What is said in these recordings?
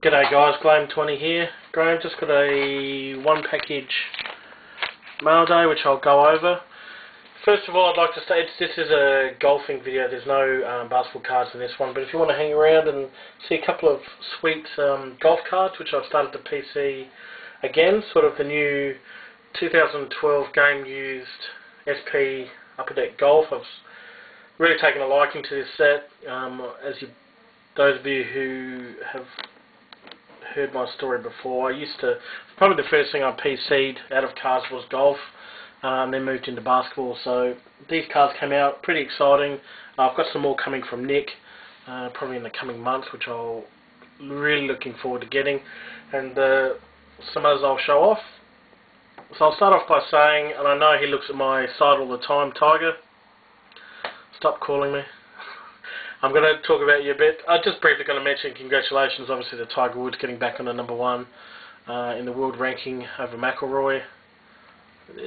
G'day guys, Graham20 here. Graham just got a one package Mailday which I'll go over. First of all, I'd like to say this is a golfing video. There's no basketball cards in this one, but if you want to hang around and see a couple of sweet golf cards which I've started to PC again, sort of the new 2012 Gameused SP Upper Deck Golf. I've really taken a liking to this set. Those of you who have heard my story before, probably the first thing I PC'd out of cards was golf, then moved into basketball. So these cards came out, pretty exciting. I've got some more coming from Nick, probably in the coming months, which I'll really looking forward to getting, and some others I'll show off. So I'll start off by saying, and I know he looks at my side all the time, Tiger, stop calling me. I'm going to talk about you a bit. I'm just briefly going to mention congratulations, obviously, to Tiger Woods getting back on the #1 in the world ranking over McIlroy. There it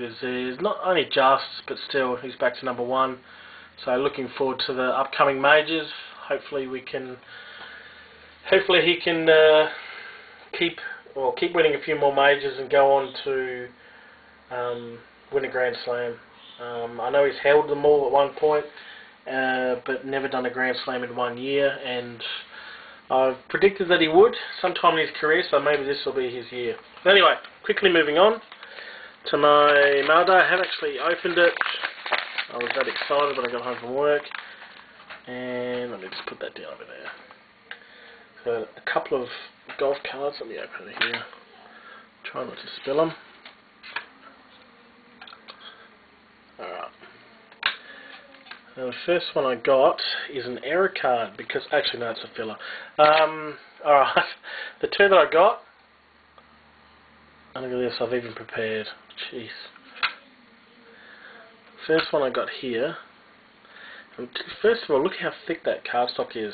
is. It's not only just, but still, he's back to #1. So looking forward to the upcoming majors. Hopefully he can keep winning a few more majors and go on to win a Grand Slam. I know he's held them all at one point, but never done a Grand Slam in 1 year, and I've predicted that he would sometime in his career, so maybe this will be his year. But anyway, quickly moving on to my Mailday. I haven't actually opened it. I was that excited when I got home from work, and let me just put that down over there. So a couple of golf cards. Let me open it here. Try not to spill them. Alright. Now the first one I got is an error card, because actually no, it's a filler. Alright, the two that I got, and look at this, I've even prepared. Jeez. First one I got here, and first of all, look how thick that cardstock is.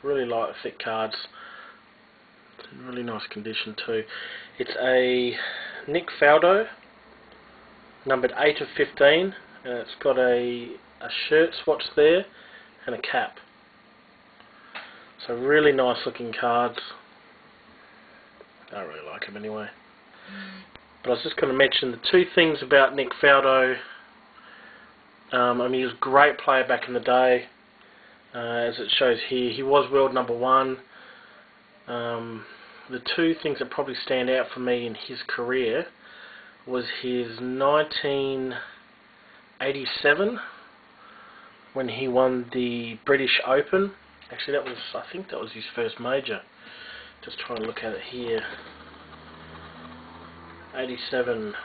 Really light, thick cards. It's in really nice condition too. It's a Nick Faldo, numbered 8 of 15. And it's got a shirt swatch there and a cap. So really nice looking cards. I really like them anyway. But I was just going to mention the two things about Nick Faldo. I mean, he was a great player back in the day. As it shows here, he was world #1. The two things that probably stand out for me in his career was his 1987 when he won the British Open. Actually, I think that was his first major. Just trying to look at it here. 87,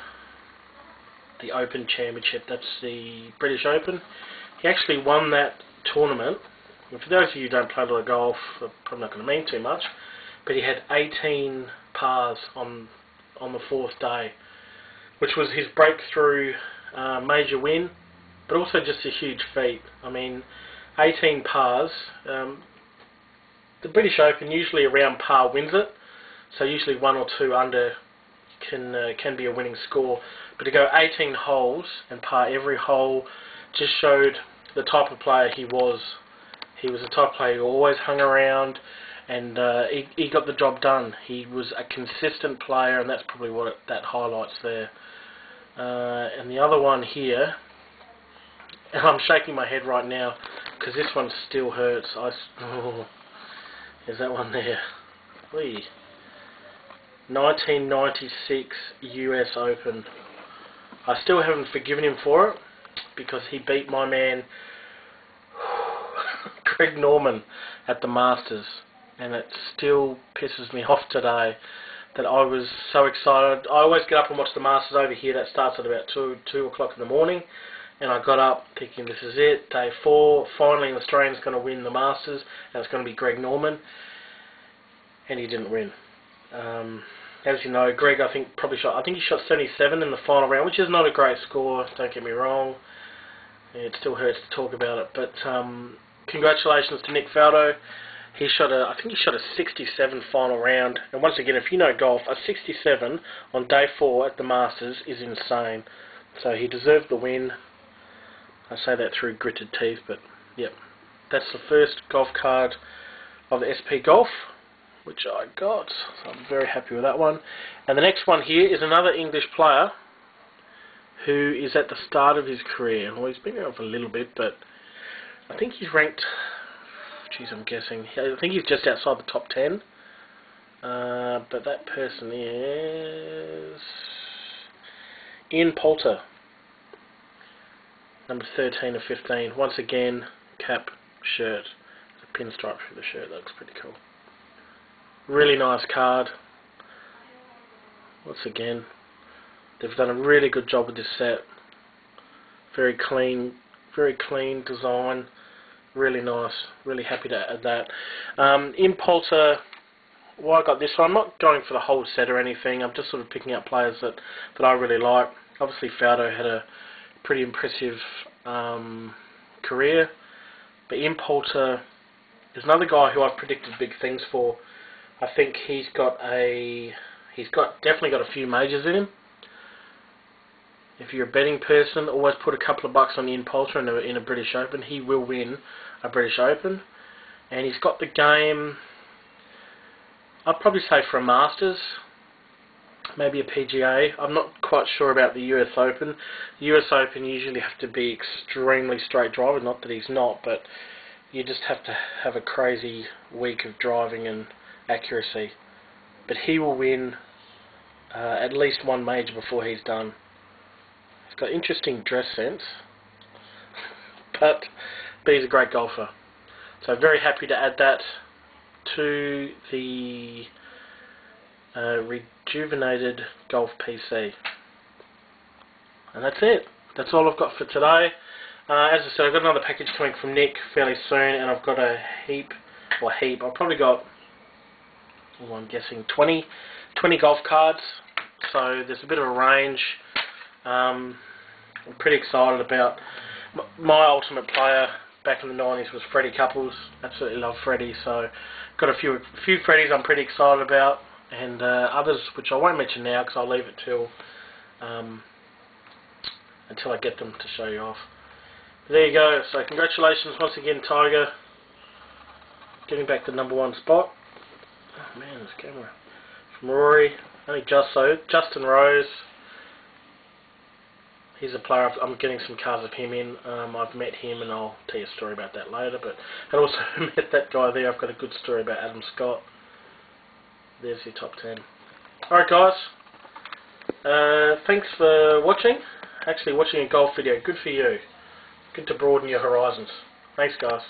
the Open Championship. That's the British Open. He actually won that tournament. And for those of you who don't play a lot of golf, probably not going to mean too much, but he had 18 pars on the fourth day, which was his breakthrough major win, but also just a huge feat. I mean, 18 pars. The British Open, usually around par wins it, so usually 1 or 2 under can be a winning score. But to go 18 holes and par every hole just showed the type of player he was. He was the type of player who always hung around, and he got the job done. He was a consistent player, and that's probably what that highlights there. And the other one here, and I'm shaking my head right now because this one still hurts. There's that one there. Whee. 1996 US Open. I still haven't forgiven him for it because he beat my man Greg Norman at the Masters, and it still pisses me off today that I was so excited. I always get up and watch the Masters over here. That starts at about 2 o'clock in the morning, and I got up thinking this is it, day 4, finally an Australian's going to win the Masters, and it's going to be Greg Norman, and he didn't win. As you know, Greg, I think he shot 77 in the final round, which is not a great score, don't get me wrong. It still hurts to talk about it, but congratulations to Nick Faldo. I think he shot a 67 final round, and once again, if you know golf, a 67 on day 4 at the Masters is insane. So he deserved the win. I say that through gritted teeth, but yep, that's the first golf card of the SP Golf, which I got, so I'm very happy with that one. And the next one here is another English player who is at the start of his career. Well, he's been around for a little bit, but I think he's ranked, geez, I'm guessing, I think he's just outside the top 10. But that person is Ian Poulter, number 13 of 15. Once again, cap, shirt, a pinstripe through the shirt. That looks pretty cool. Really nice card. Once again, they've done a really good job with this set. Very clean design. Really nice. Really happy to add that. In Poulter, well, I got this one. I'm not going for the whole set or anything. I'm just sort of picking out players that I really like. Obviously, Faudo had a pretty impressive career, but in Poulter is another guy who I've predicted big things for. I think he's definitely got a few majors in him. If you're a betting person, always put a couple of bucks on Ian Poulter in a British Open. He will win a British Open, and he's got the game. I'd probably say for a Masters, maybe a PGA. I'm not quite sure about the US Open. The US Open usually have to be extremely straight driver. Not that he's not, but you just have to have a crazy week of driving and accuracy. But he will win at least one major before he's done. He's got interesting dress sense, but he's a great golfer. So very happy to add that to the rejuvenated golf PC. And that's it. That's all I've got for today. As I said, I've got another package coming from Nick fairly soon, and I've got a heap. I've probably got, well, I'm guessing 20 golf cards. So there's a bit of a range. I'm pretty excited about my ultimate player back in the 90s was Freddie Couples. Absolutely love Freddie. So got a few Freddies I'm pretty excited about, and others which I won't mention now because I'll leave it till until I get them to show you off. But there you go. So congratulations once again, Tiger, getting back the #1 spot. Oh man, this camera. From Rory, only just so. Justin Rose. He's a player. I'm getting some cards of him in. I've met him, and I'll tell you a story about that later. But I also met that guy there. I've got a good story about Adam Scott. There's your top 10. Alright guys, thanks for watching. Actually watching a golf video, good for you. Good to broaden your horizons. Thanks guys.